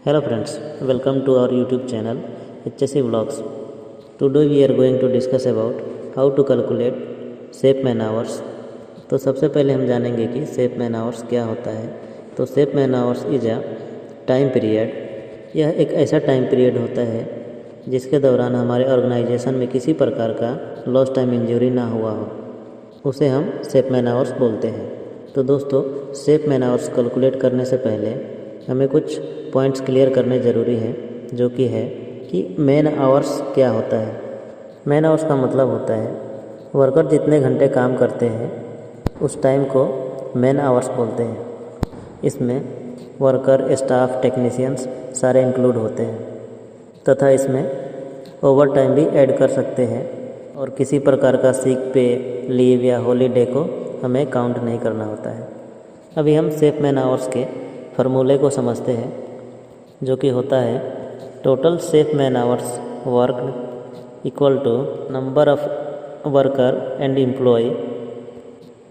Hello friends, welcome to our YouTube channel HSC Vlogs. Today we are going to discuss about how to calculate shape man hours. तो सबसे पहले हम जानेंगे कि shape man hours क्या होता है। तो shape man hours is a time period. यह एक ऐसा टाइम पीरियड होता है जिसके दौरान हमारे ऑर्गेनाइजेशन में किसी प्रकार का लॉस्ट टाइम इंजरी ना हुआ हो, उसे हम शेप मैन आवर्स बोलते हैं। तो दोस्तों, शेप मैन आवर्स कैलकुलेट करने से पहले हमें कुछ पॉइंट्स क्लियर करने ज़रूरी है, जो कि है कि मैन आवर्स क्या होता है। मैन आवर्स का मतलब होता है वर्कर जितने घंटे काम करते हैं उस टाइम को मैन आवर्स बोलते हैं। इसमें वर्कर, स्टाफ, टेक्नीशियंस सारे इंक्लूड होते हैं तथा इसमें ओवर टाइम भी ऐड कर सकते हैं और किसी प्रकार का सिक पे, लीव या हॉलीडे को हमें काउंट नहीं करना होता है। अभी हम शेप मैन आवर्स के फार्मूले को समझते हैं, जो कि होता है total shape man hours work equal to number of worker and employ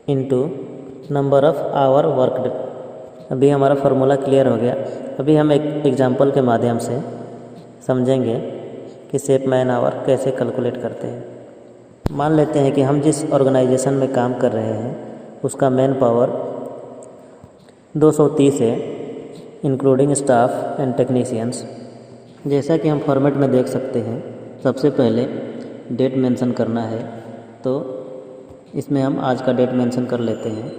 into number of hour worked. अभी हमारा फार्मूला क्लियर हो गया। अभी हम एक एग्जांपल के माध्यम से समझेंगे कि शेप मैन आवर कैसे कैलकुलेट करते हैं। मान लेते हैं कि हम जिस ऑर्गेनाइजेशन में काम कर रहे हैं उसका मैन पावर 230 है, इंक्लूडिंग स्टाफ एंड टेक्नीशियंस। जैसा कि हम फॉर्मेट में देख सकते हैं, सबसे पहले डेट मेंशन करना है, तो इसमें हम आज का डेट मेंशन कर लेते हैं।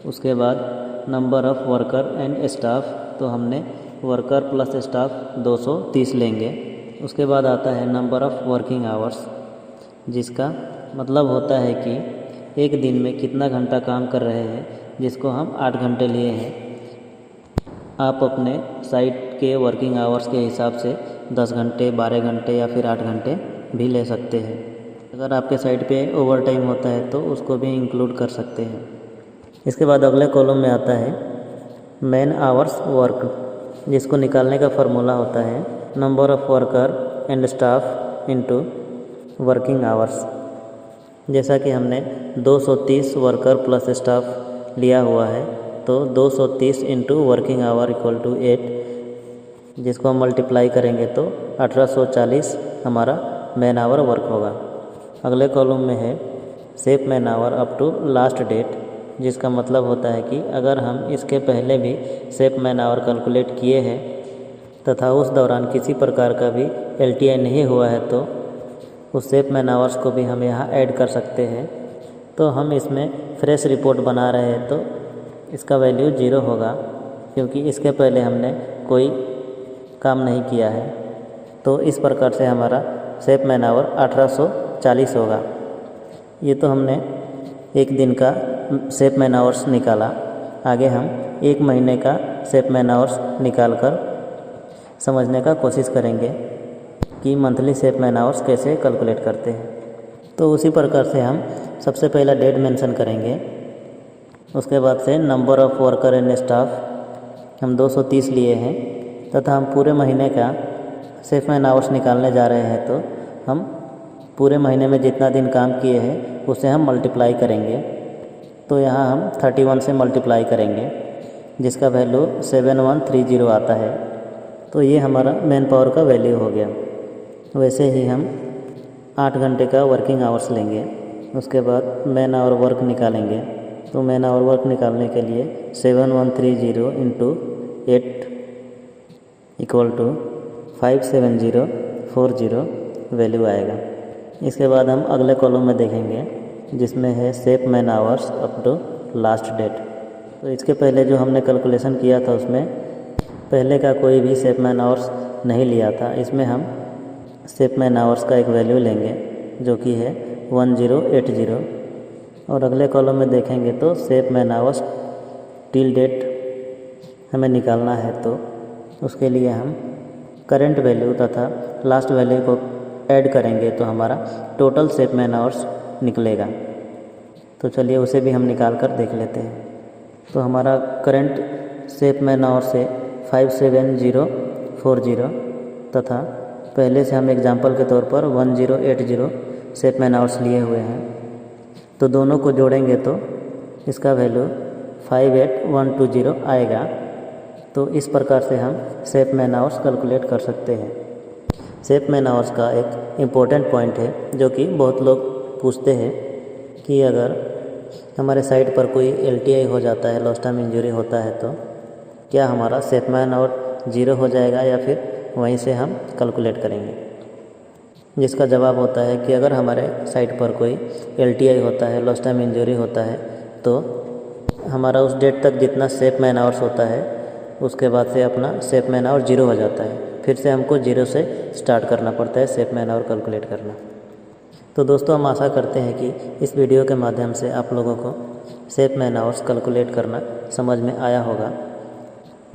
उसके बाद number of worker and staff, तो हमने वर्कर प्लस स्टाफ 230 लेंगे। उसके बाद आता है नंबर ऑफ़ वर्किंग आवर्स, जिसका मतलब होता है कि एक दिन में कितना घंटा काम कर रहे हैं, जिसको हम 8 घंटे लिए हैं। आप अपने साइट के वर्किंग आवर्स के हिसाब से 10 घंटे, 12 घंटे या फिर 8 घंटे भी ले सकते हैं। अगर आपके साइट पे ओवर टाइम होता है तो उसको भी इंक्लूड कर सकते हैं। इसके बाद अगले कॉलम में आता है मैन आवर्स वर्क, जिसको निकालने का फार्मूला होता है number of worker and staff into working hours. जैसा कि हमने 230 वर्कर प्लस स्टाफ लिया हुआ है, तो 230 into working hour equal to 8, जिसको हम मल्टीप्लाई करेंगे तो 1840 हमारा मैन आवर वर्क होगा। अगले कॉलम में है shape man hour up to last date, जिसका मतलब होता है कि अगर हम इसके पहले भी शेप मैन आवर कैलकुलेट किए हैं तथा उस दौरान किसी प्रकार का भी LTI नहीं हुआ है, तो उस शेप मैन आवर्स को भी हम यहाँ ऐड कर सकते हैं। तो हम इसमें फ्रेश रिपोर्ट बना रहे हैं तो इसका वैल्यू 0 होगा, क्योंकि इसके पहले हमने कोई काम नहीं किया है। तो इस प्रकार से हमारा शेप मैन आवर 1840 होगा। ये तो हमने एक दिन का शेप मैन आवर्स निकाला। आगे हम एक महीने का शेप मैन आवर्स निकाल कर समझने का कोशिश करेंगे कि मंथली शेप मैन आवर्स कैसे कैलकुलेट करते हैं। तो उसी प्रकार से हम सबसे पहला डेट मेंशन करेंगे। उसके बाद से number of worker and staff हम 230 लिए हैं तथा हम पूरे महीने का शेप मैन आवर्स निकालने जा रहे हैं, तो हम पूरे महीने में जितना दिन काम किए हैं उसे हम मल्टीप्लाई करेंगे। तो यहाँ हम 31 से मल्टीप्लाई करेंगे, जिसका वैल्यू 7130 आता है। तो ये हमारा मैन पावर का वैल्यू हो गया। वैसे ही हम 8 घंटे का वर्किंग आवर्स लेंगे। उसके बाद मैन आवर वर्क निकालेंगे। तो मैन आवर वर्क निकालने के लिए 7130 इंटू 8 इक्वल टू 57040 वैल्यू आएगा। इसके बाद हम अगले कॉलम में देखेंगे, जिसमें है shape man hours up to last date. तो इसके पहले जो हमने कैलकुलेशन किया था उसमें पहले का कोई भी शेप मैन आवर्स नहीं लिया था। इसमें हम शेप मैन आवर्स का एक वैल्यू लेंगे, जो कि है 1080। और अगले कॉलम में देखेंगे तो shape man hours till date हमें निकालना है, तो उसके लिए हम करंट वैल्यू तथा लास्ट वैल्यू को ऐड करेंगे तो हमारा टोटल शेप मैन आवर्स निकलेगा। तो चलिए उसे भी हम निकाल कर देख लेते हैं। तो हमारा करंट शेप मैन आवर्स है 57040 तथा पहले से हम एग्जांपल के तौर पर 1080 शेप मैन आवर्स लिए हुए हैं। तो दोनों को जोड़ेंगे तो इसका वैल्यू 58120 आएगा। तो इस प्रकार से हम सेफ मैन आवर्स कैलकुलेट कर सकते हैं। सेफ मैन आवर्स का एक इम्पोर्टेंट पॉइंट है जो कि बहुत लोग पूछते हैं कि अगर हमारे साइट पर कोई LTI हो जाता है, लॉस्ट टाइम इंजरी होता है, तो क्या हमारा सेफ मैन आवर 0 हो जाएगा या फिर वहीं से हम कैलकुलेट करेंगे। जिसका जवाब होता है कि अगर हमारे साइट पर कोई LTI होता है, लॉस्ट टाइम इंजरी होता है, तो हमारा उस डेट तक जितना सेफ मैन आवर्स होता है उसके बाद से अपना सेफ मैन आवर 0 हो जाता है। फिर से हमको 0 से स्टार्ट करना पड़ता है सेफ मैन आवर कैलकुलेट करना। तो दोस्तों, हम आशा करते हैं कि इस वीडियो के माध्यम से आप लोगों को सेफ मैन आवर्स कैलकुलेट करना समझ में आया होगा।